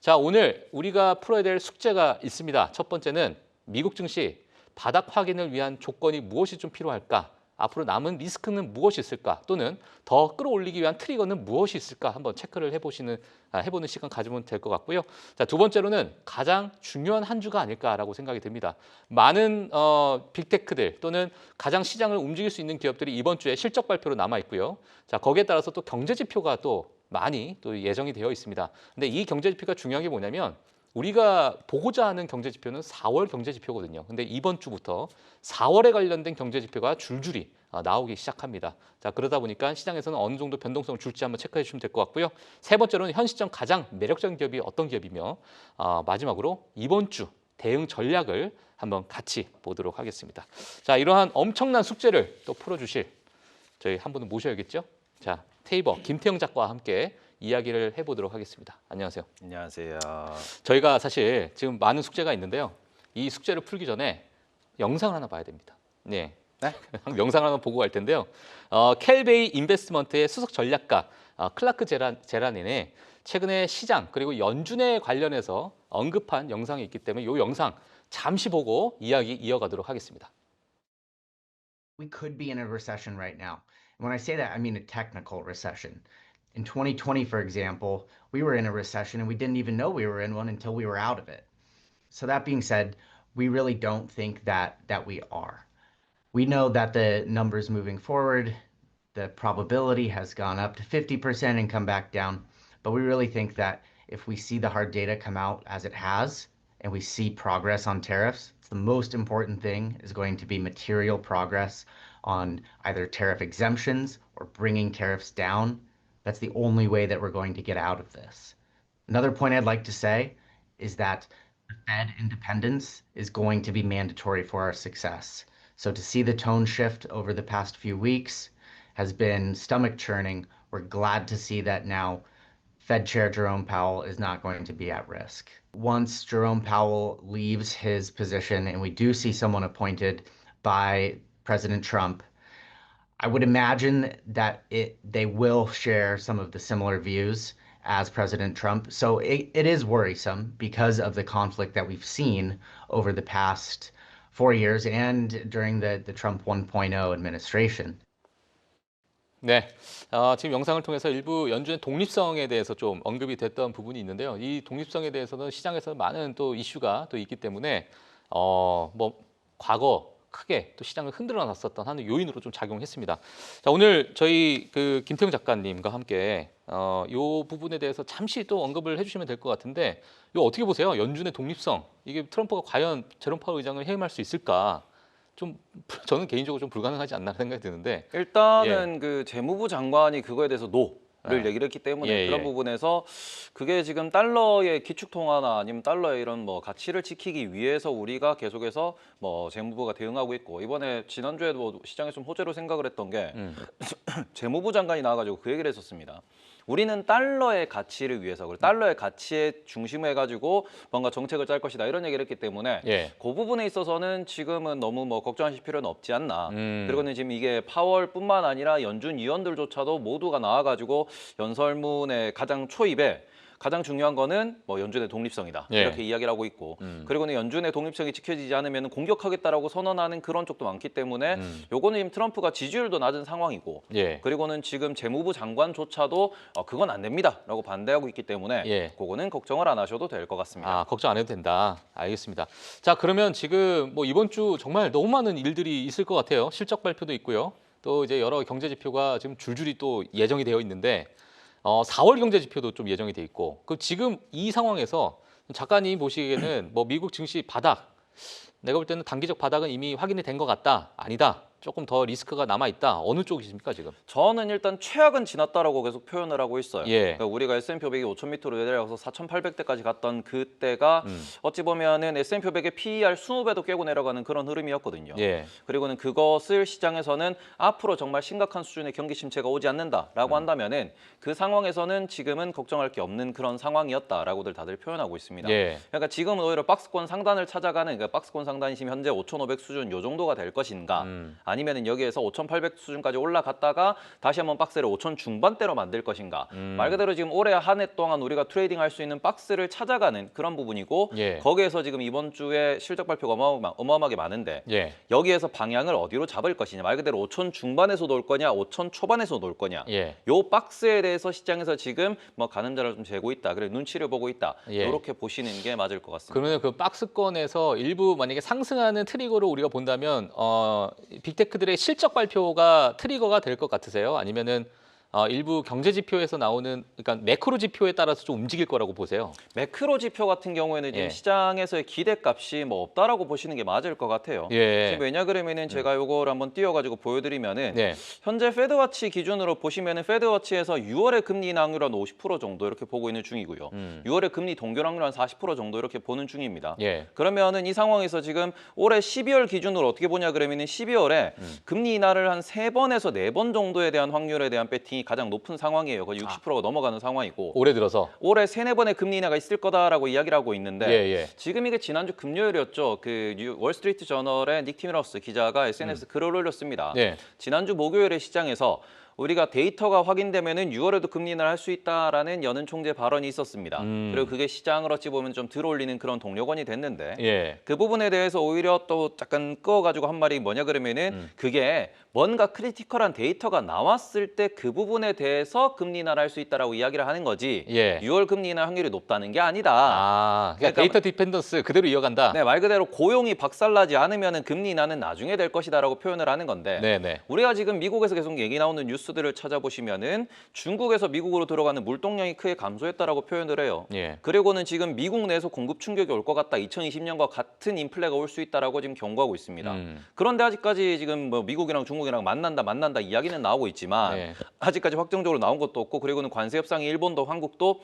자, 오늘 우리가 풀어야 될 숙제가 있습니다. 첫 번째는 미국 증시 바닥 확인을 위한 조건이 무엇이 좀 필요할까? 앞으로 남은 리스크는 무엇이 있을까? 또는 더 끌어올리기 위한 트리거는 무엇이 있을까? 한번 체크를 해보는 시간 가지면 될 것 같고요. 자, 두 번째로는 가장 중요한 한 주가 아닐까라고 생각이 듭니다. 많은 빅테크들 또는 가장 시장을 움직일 수 있는 기업들이 이번 주에 실적 발표로 남아 있고요. 자, 거기에 따라서 또 경제 지표가 또 많이 또 예정이 되어 있습니다. 근데 이 경제 지표가 중요한 게 뭐냐면 우리가 보고자 하는 경제 지표는 4월 경제 지표거든요. 근데 이번 주부터 4월에 관련된 경제 지표가 줄줄이 나오기 시작합니다. 자, 그러다 보니까 시장에서는 어느 정도 변동성을 줄지 한번 체크해 주시면 될 것 같고요. 세 번째로는 현 시점 가장 매력적인 기업이 어떤 기업이며 마지막으로 이번 주 대응 전략을 한번 같이 보도록 하겠습니다. 자, 이러한 엄청난 숙제를 또 풀어주실 저희 한 분을 모셔야겠죠. 자, 테이버 김태형 작가와 함께 이야기를 해보도록 하겠습니다. 안녕하세요. 안녕하세요. 저희가 사실 지금 많은 숙제가 있는데요. 이 숙제를 풀기 전에 영상을 하나 봐야 됩니다. 네, 영상을 하나 보고 갈 텐데요. 켈베이 인베스트먼트의 수석 전략가 클라크 제라닌의 최근에 시장 그리고 연준에 관련해서 언급한 영상이 있기 때문에 이 영상 잠시 보고 이야기 이어가도록 하겠습니다. We could be in a recession right now. And when I say that, I mean a technical recession. In 2020, for example, we were in a recession and we didn't even know we were in one until we were out of it. So that being said, we really don't think that we are. We know that the numbers moving forward, the probability has gone up to 50% and come back down. But we really think that if we see the hard data come out as it has, and we see progress on tariffs, the most important thing is going to be material progress on either tariff exemptions or bringing tariffs down. That's the only way that we're going to get out of this. Another point I'd like to say is that the Fed independence is going to be mandatory for our success. So to see the tone shift over the past few weeks has been stomach churning. We're glad to see that now Fed Chair Jerome Powell is not going to be at risk. Once Jerome Powell leaves his position and we do see someone appointed by President Trump, I would imagine that they will share some of the similar views as President Trump. So it is worrisome because of the conflict that we've seen over the past 4 years and during the Trump 1.0 administration. 네, 지금 영상을 통해서 일부 연준의 독립성에 대해서 좀 언급이 됐던 부분이 있는데요. 이 독립성에 대해서는 시장에서 많은 또 이슈가 또 있기 때문에 뭐 과거 크게 또 시장을 흔들어 놨었던 하는 요인으로 좀 작용했습니다. 자, 오늘 저희 그 김태형 작가님과 함께 이 부분에 대해서 잠시 또 언급을 해주시면 될 것 같은데, 이거 어떻게 보세요? 연준의 독립성, 이게 트럼프가 과연 제롬 파월 의장을 해임할 수 있을까? 좀 저는 개인적으로 좀 불가능하지 않나 생각이 드는데, 일단은 그 재무부 장관이 그거에 대해서 노를 얘기를 했기 때문에 그런 예. 부분에서 그게 지금 달러의 기축통화나 아니면 달러의 이런 뭐 가치를 지키기 위해서 우리가 계속해서 뭐 재무부가 대응하고 있고, 이번에 지난주에도 시장에서 좀 호재로 생각을 했던 게 재무부 장관이 나와가지고 그 얘기를 했었습니다. 우리는 달러의 가치를 위해서, 그리고 달러의 가치에 중심을 해가지고 뭔가 정책을 짤 것이다, 이런 얘기를 했기 때문에 그 부분에 있어서는 지금은 너무 뭐 걱정하실 필요는 없지 않나. 그리고는 지금 이게 파월뿐만 아니라 연준 위원들조차도 모두가 나와가지고 연설문의 가장 초입에 가장 중요한 거는 뭐 연준의 독립성이다, 이렇게 이야기를 하고 있고, 그리고는 연준의 독립성이 지켜지지 않으면 공격하겠다라고 선언하는 그런 쪽도 많기 때문에 요거는 지금 트럼프가 지지율도 낮은 상황이고, 그리고는 지금 재무부 장관조차도 그건 안 됩니다라고 반대하고 있기 때문에 그거는 걱정을 안 하셔도 될 것 같습니다. 걱정 안 해도 된다. 알겠습니다. 자, 그러면 지금 뭐 이번 주 정말 너무 많은 일들이 있을 것 같아요. 실적 발표도 있고요. 또 이제 여러 경제 지표가 지금 줄줄이 또 예정이 되어 있는데, 4월 경제 지표도 좀 예정이 돼 있고, 그 지금 이 상황에서 작가님 보시기에는 뭐 미국 증시 바닥, 내가 볼 때는 단기적 바닥은 이미 확인이 된 것 같다, 아니다, 조금 더 리스크가 남아 있다, 어느 쪽이십니까 지금? 저는 일단 최악은 지났다라고 계속 표현을 하고 있어요. 예. 그러니까 우리가 S&P 500이 5,000m로 내려가서 4,800대까지 갔던 그때가 어찌 보면은 S&P 500의 PER 20배도 깨고 내려가는 그런 흐름이었거든요. 예. 그리고는 그것을 시장에서는 앞으로 정말 심각한 수준의 경기 침체가 오지 않는다라고 한다면은 그 상황에서는 지금은 걱정할 게 없는 그런 상황이었다라고들 다들 표현하고 있습니다. 예. 그러니까 지금은 오히려 박스권 상단을 찾아가는, 그러니까 박스권 상단이 지금 현재 5,500 수준 요 정도가 될 것인가, 아니면은 여기에서 5,800 수준까지 올라갔다가 다시 한번 박스를 5,000 중반대로 만들 것인가. 말 그대로 지금 올해 한 해 동안 우리가 트레이딩 할 수 있는 박스를 찾아가는 그런 부분이고 예. 거기에서 지금 이번 주에 실적 발표가 어마어마하게 많은데 예. 여기에서 방향을 어디로 잡을 것이냐. 말 그대로 5,000 중반에서 놓을 거냐, 5,000 초반에서 놓을 거냐. 예. 요 박스에 대해서 시장에서 지금 뭐 가늠자를 좀 재고 있다. 그래 눈치를 보고 있다. 예. 이렇게 보시는 게 맞을 것 같습니다. 그러면 그 박스권에서 일부 만약에 상승하는 트리거로 우리가 본다면 빅테크들의 실적 발표가 트리거가 될 것 같으세요? 아니면은 일부 경제 지표에서 나오는 그러니까 매크로 지표에 따라서 좀 움직일 거라고 보세요. 매크로 지표 같은 경우에는 지금 예. 시장에서의 기대값이 뭐 없다라고 보시는 게 맞을 것 같아요. 예. 지금 왜냐 그러면은 제가 요거를 한번 띄워가지고 보여드리면은 네. 현재 페드워치 기준으로 보시면은 페드워치에서 6월의 금리 인하율 한 50% 정도 이렇게 보고 있는 중이고요. 6월의 금리 동결확률 한 40% 정도 이렇게 보는 중입니다. 예. 그러면은 이 상황에서 지금 올해 12월 기준으로 어떻게 보냐 그러면은 12월에 금리 인하를 한 3번에서 4번 정도에 대한 확률에 대한 배팅이 가장 높은 상황이에요. 거의 60%가 넘어가는 상황이고 올해 들어서. 올해 3-4번의 금리 인하가 있을 거다라고 이야기를 하고 있는데 예. 지금 이게 지난주 금요일이었죠. 그 월스트리트 저널의 닉 티미러스 기자가 SNS 글을 올렸습니다. 예. 지난주 목요일에 시장에서 우리가 데이터가 확인되면은 6월에도 금리 인하를 할 수 있다라는 연은 총재 발언이 있었습니다. 그리고 그게 시장을 어찌 보면 좀 들어올리는 그런 동력원이 됐는데 예. 그 부분에 대해서 오히려 또 약간 끄어가지고 한 말이 뭐냐 그러면은 그게 뭔가 크리티컬한 데이터가 나왔을 때 그 부분에 대해서 금리 인하를 할 수 있다라고 이야기를 하는 거지 예. 6월 금리 인하 확률이 높다는 게 아니다. 그러니까 데이터 디펜던스 그대로 이어간다. 네, 말 그대로 고용이 박살나지 않으면은 금리 인하는 나중에 될 것이다라고 표현을 하는 건데 네네. 우리가 지금 미국에서 계속 얘기 나오는 뉴스들을 찾아보시면은 중국에서 미국으로 들어가는 물동량이 크게 감소했다라고 표현을 해요. 예. 그리고는 지금 미국 내에서 공급 충격이 올 것 같다. 2020년과 같은 인플레가 올 수 있다라고 지금 경고하고 있습니다. 그런데 아직까지 지금 뭐 미국이랑 중국이랑 만난다 이야기는 나오고 있지만 네. 아직까지 확정적으로 나온 것도 없고 그리고는 관세 협상이 일본도 한국도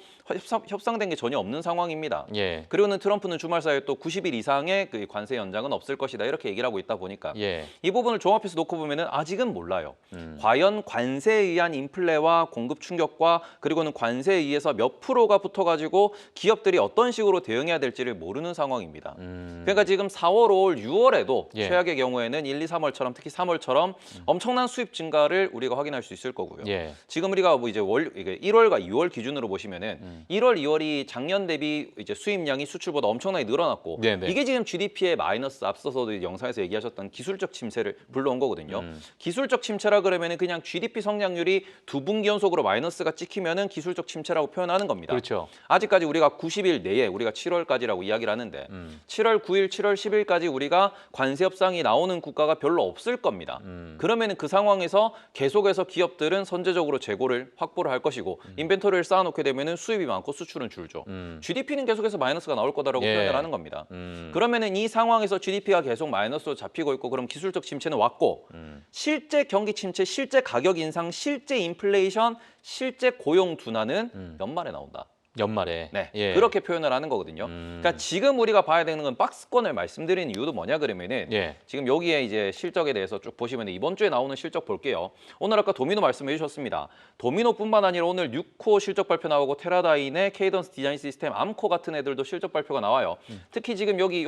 협상된 게 전혀 없는 상황입니다. 예. 그리고는 트럼프는 주말 사이에 또 90일 이상의 그 관세 연장은 없을 것이다 이렇게 얘기를 하고 있다 보니까 예. 이 부분을 종합해서 놓고 보면은 아직은 몰라요. 과연 관세에 의한 인플레와 공급 충격과 그리고는 관세에 의해서 몇 프로가 붙어가지고 기업들이 어떤 식으로 대응해야 될지를 모르는 상황입니다. 그러니까 지금 4월, 5월, 6월에도 예. 최악의 경우에는 1, 2, 3월처럼 특히 3월처럼 엄청난 수입 증가를 우리가 확인할 수 있을 거고요. 예. 지금 우리가 뭐 이제 1월과 2월 기준으로 보시면은 1월, 2월이 작년 대비 이제 수입량이 수출보다 엄청나게 늘어났고 네네. 이게 지금 GDP의 마이너스 앞서서도 영상에서 얘기하셨던 기술적 침체를 불러온 거거든요. 기술적 침체라 그러면은 그냥 GDP 성장률이 2분기 연속으로 마이너스가 찍히면은 기술적 침체라고 표현하는 겁니다. 그렇죠. 아직까지 우리가 90일 내에 우리가 7월까지라고 이야기를 하는데 7월 9일, 7월 10일까지 우리가 관세 협상이 나오는 국가가 별로 없을 겁니다. 그러면은 그 상황에서 계속해서 기업들은 선제적으로 재고를 확보를 할 것이고 인벤토리를 쌓아놓게 되면은 수입이 많고 수출은 줄죠. GDP는 계속해서 마이너스가 나올 거다라고 예. 표현을 하는 겁니다. 그러면은 이 상황에서 GDP가 계속 마이너스로 잡히고 있고 그럼 기술적 침체는 왔고 실제 경기 침체, 실제 가격 인상, 실제 인플레이션, 실제 고용 둔화는 연말에 나온다. 연말에. 네, 예. 그렇게 표현을 하는 거거든요. 그러니까 지금 우리가 봐야 되는 건 박스권을 말씀드리는 이유도 뭐냐 그러면은 예. 지금 여기에 이제 실적에 대해서 쭉 보시면 이번 주에 나오는 실적 볼게요. 오늘 아까 도미노 말씀해 주셨습니다. 도미노뿐만 아니라 오늘 6코 실적 발표 나오고 테라다인의 케이던스 디자인 시스템, 암코 같은 애들도 실적 발표가 나와요. 특히 지금 여기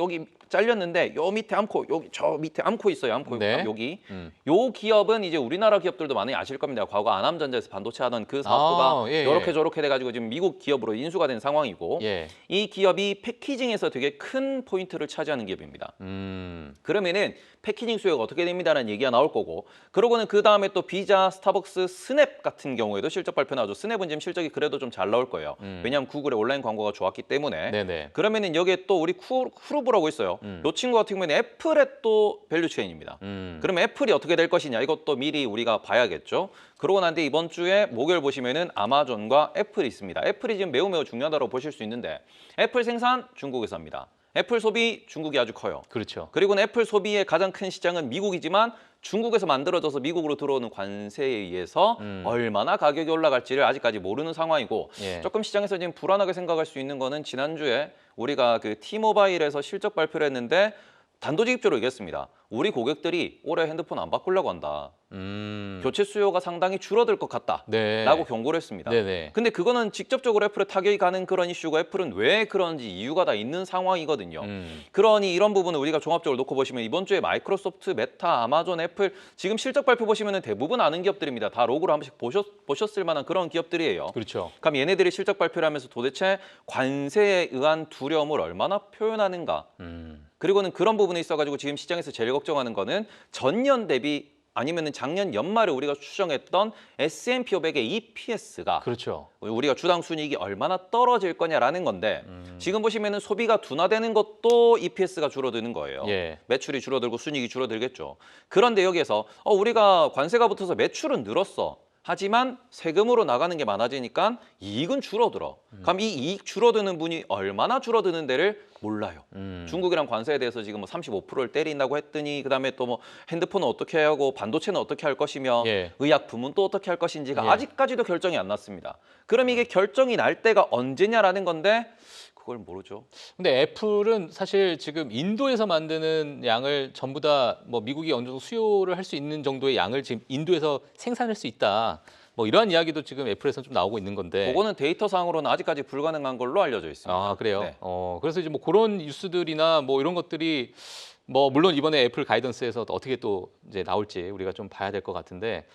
잘렸는데 요 밑에 암코, 여기 저 밑에 암코 있어요. 암코 네. 여기. 요 기업은 이제 우리나라 기업들도 많이 아실 겁니다. 과거 아남전자에서 반도체 하던 그 사업부가 예, 요렇게 저렇게 돼가지고 지금 미국 기업으로 인수가 된 상황이고 예. 이 기업이 패키징에서 되게 큰 포인트를 차지하는 기업입니다. 그러면은 패키징 수요가 어떻게 됩니다라는 얘기가 나올 거고 그러고는 그 다음에 또 비자, 스타벅스, 스냅 같은 경우에도 실적 발표 나오죠. 스냅은 지금 실적이 그래도 좀 잘 나올 거예요. 왜냐하면 구글의 온라인 광고가 좋았기 때문에. 네네. 그러면은 여기에 또 우리 쿠르브라고 있어요. 이 친구 같은 경우에는 애플의 또 밸류체인입니다. 그러면 애플이 어떻게 될 것이냐 이것도 미리 우리가 봐야겠죠. 그러고 난 뒤에 이번 주에 목요일 보시면은 아마존과 애플이 있습니다. 애플이 지금 매우 중요하다고 보실 수 있는데 애플 생산 중국에서 합니다. 애플 소비 중국이 아주 커요. 그렇죠. 그리고는 애플 소비의 가장 큰 시장은 미국이지만 중국에서 만들어져서 미국으로 들어오는 관세에 의해서 얼마나 가격이 올라갈지를 아직까지 모르는 상황이고 예. 조금 시장에서 지금 불안하게 생각할 수 있는 거는 지난주에 우리가 그 T모바일에서 실적 발표를 했는데 단도직입적으로 얘기했습니다. 우리 고객들이 올해 핸드폰 안 바꾸려고 한다. 교체 수요가 상당히 줄어들 것 같다. 네. 라고 경고를 했습니다. 네네. 근데 그거는 직접적으로 애플에 타격이 가는 그런 이슈고 애플은 왜 그런지 이유가 다 있는 상황이거든요. 그러니 이런 부분을 우리가 종합적으로 놓고 보시면 이번 주에 마이크로소프트, 메타, 아마존, 애플 지금 실적 발표 보시면 대부분 아는 기업들입니다. 다 로고를 한 번씩 보셨을 만한 그런 기업들이에요. 그렇죠. 그럼 얘네들이 실적 발표를 하면서 도대체 관세에 의한 두려움을 얼마나 표현하는가? 그리고는 그런 부분에 있어가지고 지금 시장에서 제일 걱정하는 거는 전년 대비 아니면은 작년 연말에 우리가 추정했던 S&P 500의 EPS가 그렇죠. 우리가 주당 순이익이 얼마나 떨어질 거냐라는 건데 지금 보시면은 소비가 둔화되는 것도 EPS가 줄어드는 거예요. 예. 매출이 줄어들고 순이익이 줄어들겠죠. 그런데 여기에서 우리가 관세가 붙어서 매출은 늘었어. 하지만 세금으로 나가는 게 많아지니까 이익은 줄어들어. 그럼 이 이익 줄어드는 분이 얼마나 줄어드는 데를 몰라요. 중국이랑 관세에 대해서 지금 뭐 35%를 때린다고 했더니 그다음에 또 뭐 핸드폰은 어떻게 하고 반도체는 어떻게 할 것이며 예. 의약품은 또 어떻게 할 것인지가 예. 아직까지도 결정이 안 났습니다. 그럼 이게 결정이 날 때가 언제냐라는 건데 그걸 모르죠. 근데 애플은 사실 지금 인도에서 만드는 양을 전부 다 뭐 미국이 어느 정도 수요를 할 수 있는 정도의 양을 지금 인도에서 생산할 수 있다. 뭐 이러한 이야기도 지금 애플에서는 좀 나오고 있는 건데. 그거는 데이터상으로는 아직까지 불가능한 걸로 알려져 있습니다. 아, 그래요? 네. 그래서 이제 뭐 그런 뉴스들이나 뭐 이런 것들이 뭐 물론 이번에 애플 가이던스에서 어떻게 또 이제 나올지 우리가 좀 봐야 될 것 같은데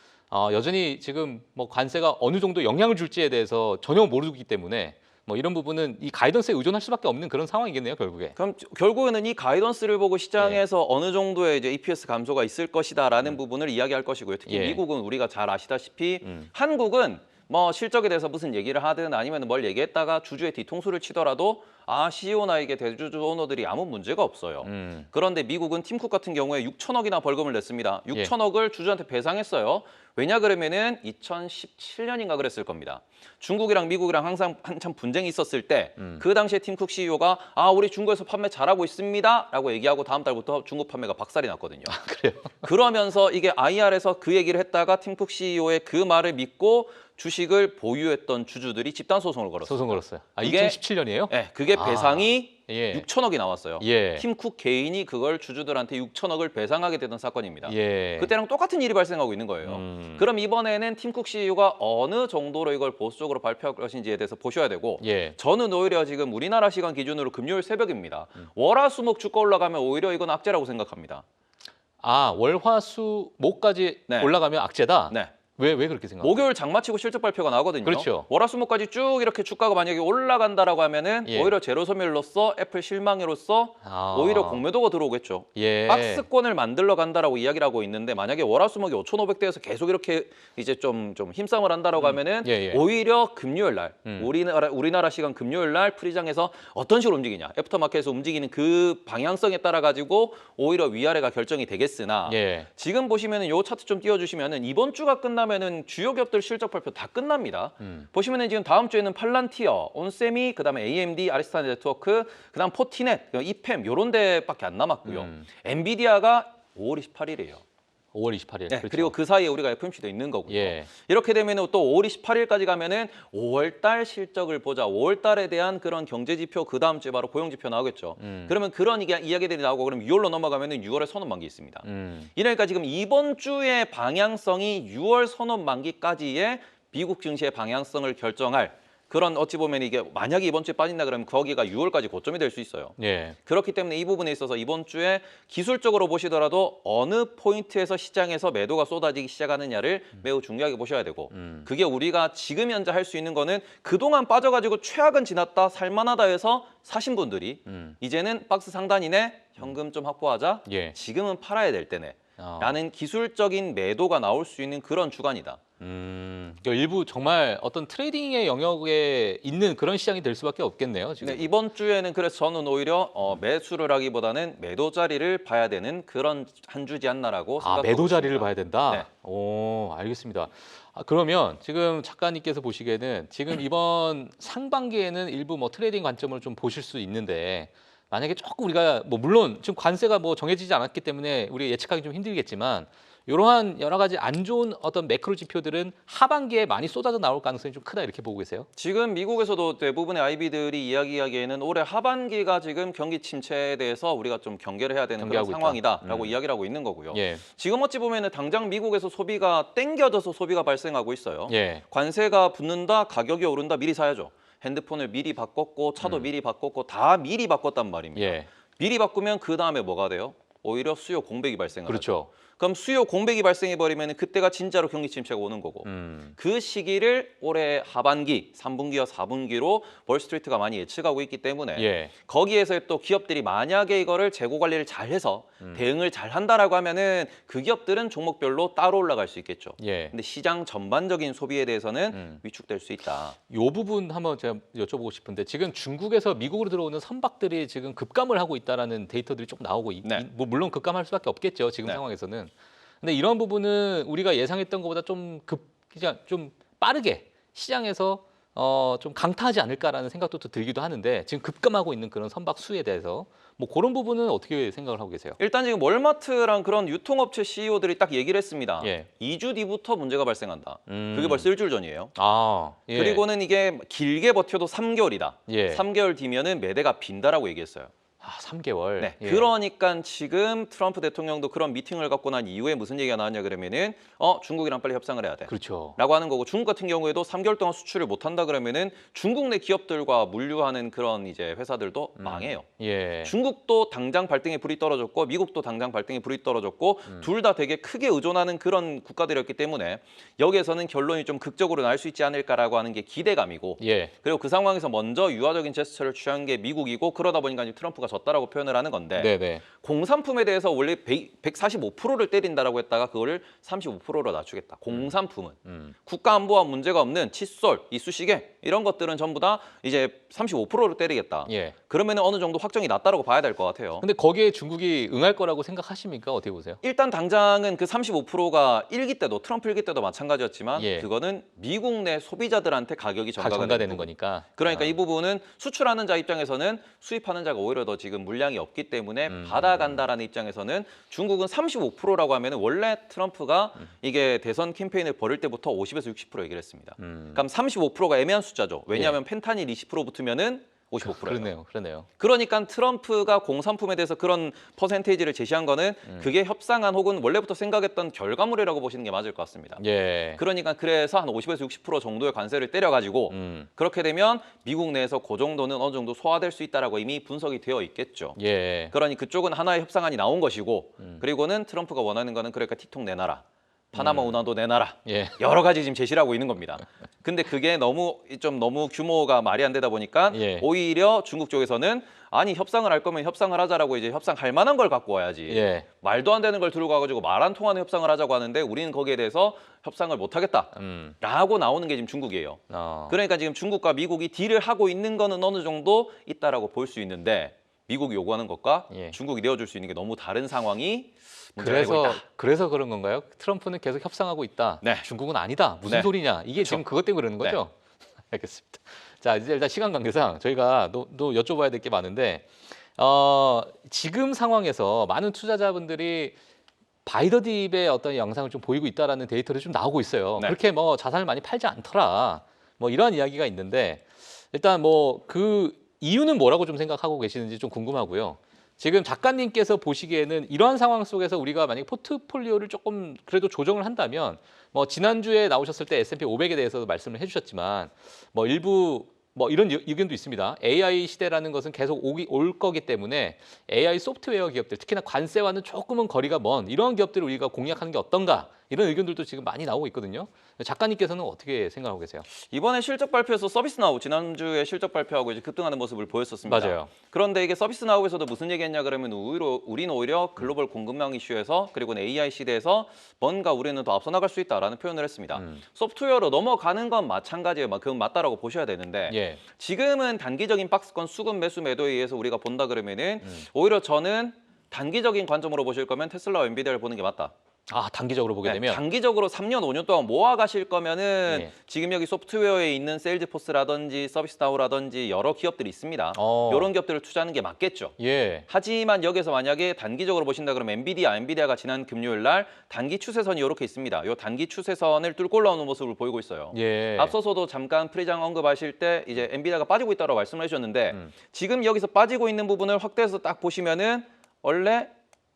여전히 지금 뭐 관세가 어느 정도 영향을 줄지에 대해서 전혀 모르기 때문에 뭐 이런 부분은 이 가이던스에 의존할 수밖에 없는 그런 상황이겠네요, 결국에. 그럼 결국에는 이 가이던스를 보고 시장에서 어느 정도의 이제 EPS 감소가 있을 것이다라는 부분을 이야기할 것이고요. 특히 예. 미국은 우리가 잘 아시다시피 한국은 뭐 실적에 대해서 무슨 얘기를 하든 아니면 뭘 얘기했다가 주주의 뒤통수를 치더라도 CEO나 이게 대주주 오너들이 아무 문제가 없어요. 그런데 미국은 팀쿡 같은 경우에 6천억이나 벌금을 냈습니다. 6천억을 주주한테 배상했어요. 왜냐 그러면은 2017년인가 그랬을 겁니다. 중국이랑 미국이랑 항상 한참 분쟁이 있었을 때 그 당시에 팀쿡 CEO가 우리 중국에서 판매 잘하고 있습니다 라고 얘기하고 다음 달부터 중국 판매가 박살이 났거든요. 그래요? 그러면서 이게 IR에서 그 얘기를 했다가 팀쿡 CEO의 그 말을 믿고 주식을 보유했던 주주들이 집단 소송을 걸었어요. 소송 걸었어요. 이게- 2017년이에요? 네, 그게 배상이 예. 6천억이 나왔어요. 예. 팀쿡 개인이 그걸 주주들한테 6천억을 배상하게 되던 사건입니다. 예. 그때랑 똑같은 일이 발생하고 있는 거예요. 그럼 이번에는 팀쿡 CEO가 어느 정도로 이걸 보수적으로 발표할 것인지에 대해서 보셔야 되고 예. 저는 오히려 지금 우리나라 시간 기준으로 금요일 새벽입니다. 월화수목 주가 올라가면 오히려 이건 악재라고 생각합니다. 월화수목까지 네. 올라가면 악재다? 네. 왜 그렇게 생각해요? 목요일 장마치고 실적 발표가 나거든요. 그렇죠. 월화수목까지 쭉 이렇게 주가가 만약에 올라간다라고 하면은 예. 오히려 제로섬유로서 애플 실망으로서 오히려 공매도가 들어오겠죠. 예. 박스권을 만들러 간다라고 이야기를 하고 있는데 만약에 월화수목이 5,500대에서 계속 이렇게 이제 좀 힘싸움을 한다라고 하면은 예, 예. 오히려 금요일 날 우리나라 시간 금요일 날 프리장에서 어떤 식으로 움직이냐 애프터마켓에서 움직이는 그 방향성에 따라 가지고 오히려 위아래가 결정이 되겠으나 예. 지금 보시면은 요 차트 좀 띄워주시면은 이번 주가 끝나면은 주요 기업들 실적 발표 다 끝납니다. 보시면은 지금 다음 주에는 팔란티어, 온세미, 그다음에 AMD, 아리스타네 네트워크, 그다음 포티넷, 이팸 요런 데밖에 안 남았고요. 엔비디아가 5월 28일이에요. 5월 28일. 네, 그렇죠. 그리고 그 사이에 우리가 FMC도 있는 거고요. 예. 이렇게 되면은 또 5월 28일까지 가면은 5월 달 실적을 보자. 5월 달에 대한 그런 경제 지표 그 다음 주에 바로 고용 지표 나오겠죠. 그러면 그런 이야기들이 나오고 그럼 6월로 넘어가면은 6월에 선언 만기 있습니다. 이러니까 지금 이번 주의 방향성이 6월 선언 만기까지의 미국 증시의 방향성을 결정할 그런 어찌 보면 이게 만약에 이번 주에 빠진다 그러면 거기가 6월까지 고점이 될 수 있어요. 예. 그렇기 때문에 이 부분에 있어서 이번 주에 기술적으로 보시더라도 어느 포인트에서 시장에서 매도가 쏟아지기 시작하느냐를 매우 중요하게 보셔야 되고 그게 우리가 지금 현재 할 수 있는 거는 그동안 빠져가지고 최악은 지났다 살만하다 해서 사신 분들이 이제는 박스 상단이네 현금 좀 확보하자 예. 지금은 팔아야 될 때네 라는 기술적인 매도가 나올 수 있는 그런 주간이다. 그러니까 일부 정말 어떤 트레이딩의 영역에 있는 그런 시장이 될 수밖에 없겠네요. 지금. 네, 이번 주에는 그래서 저는 오히려 매수를 하기보다는 매도 자리를 봐야 되는 그런 한 주지 않나라고 생각하고 매도 자리를 있습니다. 봐야 된다. 네. 오, 알겠습니다. 그러면 지금 작가님께서 보시기에는 지금 이번 상반기에는 일부 뭐 트레이딩 관점을 좀 보실 수 있는데 만약에 조금 우리가 뭐 물론 지금 관세가 뭐 정해지지 않았기 때문에 우리 예측하기 좀 힘들겠지만 이러한 여러 가지 안 좋은 어떤 매크로 지표들은 하반기에 많이 쏟아져 나올 가능성이 좀 크다 이렇게 보고 계세요? 지금 미국에서도 대부분의 IB들이 이야기하기에는 올해 하반기가 지금 경기 침체에 대해서 우리가 좀 경계를 해야 되는 그런 경계하고 있다. 상황이다라고 이야기를 하고 있는 거고요. 예. 지금 어찌 보면은 당장 미국에서 소비가 땡겨져서 소비가 발생하고 있어요. 예. 관세가 붙는다, 가격이 오른다, 미리 사야죠. 핸드폰을 미리 바꿨고 차도 미리 바꿨고 다 미리 바꿨단 말입니다. 예. 미리 바꾸면 그 다음에 뭐가 돼요? 오히려 수요 공백이 발생을 하죠. 그렇죠. 그럼 수요 공백이 발생해 버리면 그때가 진짜로 경기 침체가 오는 거고 그 시기를 올해 하반기 3분기와 4분기로 월스트리트가 많이 예측하고 있기 때문에 예. 거기에서 또 기업들이 만약에 이거를 재고 관리를 잘 해서 대응을 잘 한다라고 하면은 그 기업들은 종목별로 따로 올라갈 수 있겠죠. 예. 근데 시장 전반적인 소비에 대해서는 위축될 수 있다. 이 부분 한번 제가 여쭤보고 싶은데 지금 중국에서 미국으로 들어오는 선박들이 지금 급감을 하고 있다라는 데이터들이 좀 나오고 네. 뭐 물론 급감할 수밖에 없겠죠 지금 네. 상황에서는. 근데 이런 부분은 우리가 예상했던 것보다 그냥 좀 빠르게 시장에서 좀 강타하지 않을까라는 생각도 또 들기도 하는데 지금 급감하고 있는 그런 선박 수에 대해서 뭐 그런 부분은 어떻게 생각을 하고 계세요? 일단 지금 월마트랑 그런 유통업체 CEO들이 딱 얘기를 했습니다. 예. 2주 뒤부터 문제가 발생한다. 그게 벌써 일주일 전이에요. 아, 예. 그리고는 이게 길게 버텨도 3개월이다. 예. 3개월 뒤면은 매대가 빈다라고 얘기했어요. 3개월. 네. 예. 그러니까 지금 트럼프 대통령도 그런 미팅을 갖고 난 이후에 무슨 얘기가 나왔냐 그러면은 중국이랑 빨리 협상을 해야 돼. 그렇죠. 라고 하는 거고 중국 같은 경우에도 3개월 동안 수출을 못 한다 그러면은 중국 내 기업들과 물류하는 그런 이제 회사들도 망해요. 예. 중국도 당장 발등에 불이 떨어졌고 미국도 당장 발등에 불이 떨어졌고 둘 다 되게 크게 의존하는 그런 국가들이었기 때문에 여기에서는 결론이 좀 극적으로 날 수 있지 않을까라고 하는 게 기대감이고 예. 그리고 그 상황에서 먼저 유화적인 제스처를 취한 게 미국이고 그러다 보니까 이제 트럼프가 졌다라고 표현을 하는 건데 네네. 공산품에 대해서 원래 145%를 때린다라고 했다가 그거를 35%로 낮추겠다. 공산품은 국가 안보와 문제가 없는 칫솔, 이쑤시개 이런 것들은 전부 다 이제 35%로 때리겠다. 예. 그러면 어느 정도 확정이 났다라고 봐야 될 것 같아요. 근데 거기에 중국이 응할 거라고 생각하십니까? 어떻게 보세요? 일단 당장은 그 35%가 일기 때도 트럼프 일기 때도 마찬가지였지만 예. 그거는 미국 내 소비자들한테 가격이 전가가 전가되는 되는 거니까. 그러니까 이 부분은 수출하는 자 입장에서는 수입하는 자가 오히려 더 지금 물량이 없기 때문에 받아간다라는 입장에서는 중국은 35%라고 하면 원래 트럼프가 이게 대선 캠페인을 벌일 때부터 50에서 60% 얘기를 했습니다. 그럼 35%가 애매한 숫자죠. 왜냐하면 펜타닐 20% 붙으면은 55%예요. 그러네요. 그러니까 트럼프가 공산품에 대해서 그런 퍼센테이지를 제시한 거는 그게 협상안 혹은 원래부터 생각했던 결과물이라고 보시는 게 맞을 것 같습니다. 예. 그러니까 그래서 한 50에서 60% 정도의 관세를 때려가지고 그렇게 되면 미국 내에서 그 정도는 어느 정도 소화될 수 있다라고 이미 분석이 되어 있겠죠. 예. 그러니 그쪽은 하나의 협상안이 나온 것이고 그리고는 트럼프가 원하는 거는 그러니까 티톡 내놔라. 파나마 운하도 내놔라. 예. 여러 가지 지금 제시를 하고 있는 겁니다. 근데 그게 너무 규모가 말이 안 되다 보니까 예. 오히려 중국 쪽에서는 아니 협상을 할 거면 협상을 하자라고 이제 협상할 만한 걸 갖고 와야지. 예. 말도 안 되는 걸 들고 와가지고 말 안 통하는 협상을 하자고 하는데 우리는 거기에 대해서 협상을 못 하겠다라고 나오는 게 지금 중국이에요. 그러니까 지금 중국과 미국이 딜을 하고 있는 거는 어느 정도 있다라고 볼 수 있는데 미국이 요구하는 것과 예. 중국이 내어줄 수 있는 게 너무 다른 상황이 문제가 되고 있다. 그래서 그런 건가요? 트럼프는 계속 협상하고 있다. 네. 중국은 아니다. 무슨 네. 소리냐? 이게 그렇죠. 지금 그것 때문에 그러는 거죠? 알겠습니다. 자, 이제 일단 시간 관계상 저희가 또 여쭤봐야 될 게 많은데 지금 상황에서 많은 투자자분들이 바이더딥의 어떤 양상을 좀 보이고 있다라는 데이터를 좀 나오고 있어요. 네. 그렇게 뭐 자산을 많이 팔지 않더라. 뭐 이러한 이야기가 있는데 일단 뭐 그 이유는 뭐라고 좀 생각하고 계시는지 좀 궁금하고요. 지금 작가님께서 보시기에는 이러한 상황 속에서 우리가 만약에 포트폴리오를 조금 그래도 조정을 한다면 뭐 지난주에 나오셨을 때 S&P 500에 대해서도 말씀을 해주셨지만 뭐 일부 뭐 이런 의견도 있습니다. AI 시대라는 것은 계속 올 거기 때문에 AI 소프트웨어 기업들, 특히나 관세와는 조금은 거리가 먼 이런 기업들을 우리가 공략하는 게 어떤가 이런 의견들도 지금 많이 나오고 있거든요. 작가님께서는 어떻게 생각하고 계세요? 이번에 실적 발표에서 서비스나우 지난주에 실적 발표하고 이제 급등하는 모습을 보였었습니다. 맞아요. 그런데 이게 서비스나우에서도 무슨 얘기했냐 그러면 우리는 오히려 글로벌 공급망 이슈에서 그리고 AI 시대에서 뭔가 우리는 더 앞서 나갈 수 있다라는 표현을 했습니다. 소프트웨어로 넘어가는 건 마찬가지예요. 그건 맞다라고 보셔야 되는데 예. 지금은 단기적인 박스권 수급 매수 매도에 의해서 우리가 본다 그러면은 오히려 저는 단기적인 관점으로 보실 거면 테슬라와 엔비디아를 보는 게 맞다. 아, 단기적으로 보게 네, 되면 장기적으로 3년, 5년 동안 모아 가실 거면은 예. 지금 여기 소프트웨어에 있는 세일즈포스라든지 서비스나우라든지 여러 기업들이 있습니다. 어. 이런 기업들을 투자하는 게 맞겠죠. 예. 하지만 여기서 만약에 단기적으로 보신다 그러면 엔비디아가 지난 금요일 날 단기 추세선이 이렇게 있습니다. 이 단기 추세선을 뚫고 올라오는 모습을 보이고 있어요. 예. 앞서서도 잠깐 프리장 언급하실 때 이제 엔비디아가 빠지고 있다고 말씀을 해주셨는데 지금 여기서 빠지고 있는 부분을 확대해서 딱 보시면은 원래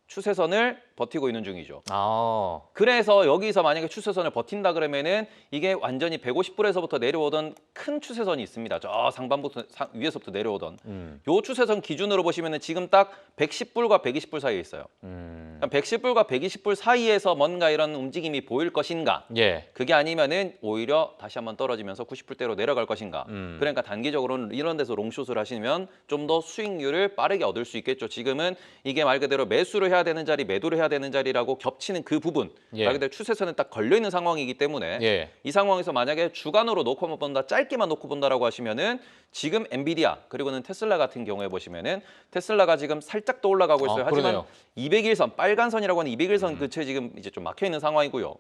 추세선을 버티고 있는 중이죠. 아. 그래서 여기서 만약에 추세선을 버틴다 그러면은 이게 완전히 150불에서부터 내려오던 큰 추세선이 있습니다. 저 상반부터 위에서부터 내려오던 요 추세선 기준으로 보시면은 지금 딱 110불과 120불 사이에 있어요. 그러니까 110불과 120불 사이에서 뭔가 이런 움직임이 보일 것인가? 예. 그게 아니면은 오히려 다시 한번 떨어지면서 90불대로 내려갈 것인가? 그러니까 단기적으로는 이런 데서 롱숏을 하시면 좀 더 수익률을 빠르게 얻을 수 있겠죠. 지금은 이게 말 그대로 매수를 해야 되는 자리, 매도를 해야 되는 자리라고 겹치는 그 부분, 예. 말 그대로 추세선에 딱 걸려 있는 상황이기 때문에 예. 이 상황에서 만약에 주간으로 놓고 한번 본다, 짧게만 놓고 본다라고 하시면은 지금 엔비디아 그리고는 테슬라 같은 경우에 보시면은 테슬라가 지금 살짝 더 올라가고 있어요. 하지만 그러네요. 200일선 빨간 선이라고 하는 200일선 그체 지금 이제 좀 막혀 있는 상황이고요.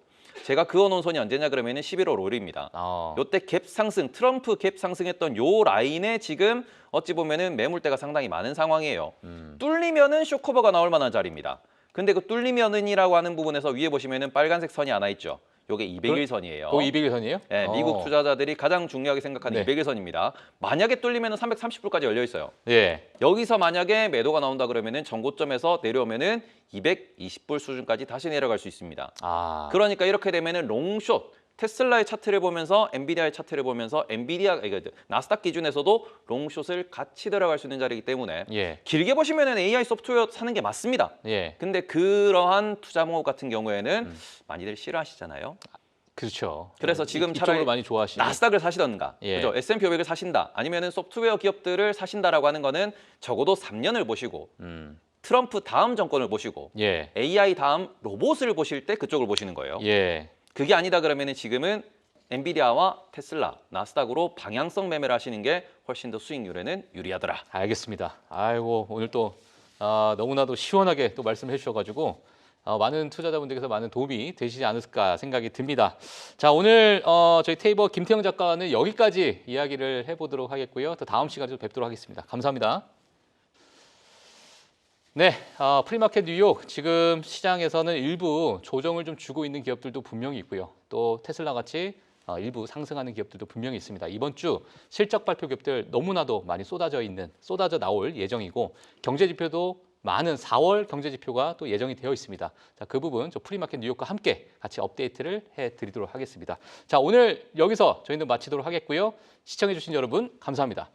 제가 그어놓은 선이 언제냐 그러면은 11월 5일입니다. 아. 요때 갭 상승, 트럼프 갭 상승했던 요 라인에 지금 어찌 보면은 매물대가 상당히 많은 상황이에요. 뚫리면은 쇼커버가 나올 만한 자리입니다. 근데 그 뚫리면은이라고 하는 부분에서 위에 보시면은 빨간색 선이 하나 있죠. 요게 200일선이에요. 그 200일선이에요? 네, 미국 투자자들이 가장 중요하게 생각하는 네. 200일선입니다. 만약에 뚫리면은 330불까지 열려 있어요. 예. 여기서 만약에 매도가 나온다 그러면은 전고점에서 내려오면은 220불 수준까지 다시 내려갈 수 있습니다. 아. 그러니까 이렇게 되면은 롱숏 테슬라의 차트를 보면서 엔비디아의 차트를 보면서 나스닥 기준에서도 롱숏을 같이 들어갈 수 있는 자리이기 때문에 예. 길게 보시면은 AI 소프트웨어 사는 게 맞습니다. 예. 근데 그러한 투자 목목 같은 경우에는 많이들 싫어하시잖아요. 그렇죠. 그래서 지금 이쪽으로 차라리 많이 좋아하시는. 나스닥을 사시던가, 예. 그죠? S&P 500을 사신다, 아니면은 소프트웨어 기업들을 사신다라고 하는 거는 적어도 3년을 보시고 트럼프 다음 정권을 보시고 예. AI 다음 로봇을 보실 때 그쪽을 보시는 거예요. 예. 그게 아니다 그러면은 지금은 엔비디아와 테슬라, 나스닥으로 방향성 매매를 하시는 게 훨씬 더 수익률에는 유리하더라. 알겠습니다. 아이고, 오늘 또 너무나도 시원하게 또 말씀해 주셔가지고 많은 투자자분들께서 많은 도움이 되시지 않을까 생각이 듭니다. 자, 오늘 저희 테이버 김태형 작가는 여기까지 이야기를 해보도록 하겠고요. 또 다음 시간에 또 뵙도록 하겠습니다. 감사합니다. 네, 프리마켓 뉴욕 지금 시장에서는 일부 조정을 좀 주고 있는 기업들도 분명히 있고요. 또 테슬라 같이 일부 상승하는 기업들도 분명히 있습니다. 이번 주 실적 발표 기업들 너무나도 많이 쏟아져 나올 예정이고 경제 지표도 많은 4월 경제 지표가 또 예정이 되어 있습니다. 자, 그 부분 저 프리마켓 뉴욕과 함께 같이 업데이트를 해드리도록 하겠습니다. 자, 오늘 여기서 저희는 마치도록 하겠고요. 시청해주신 여러분 감사합니다.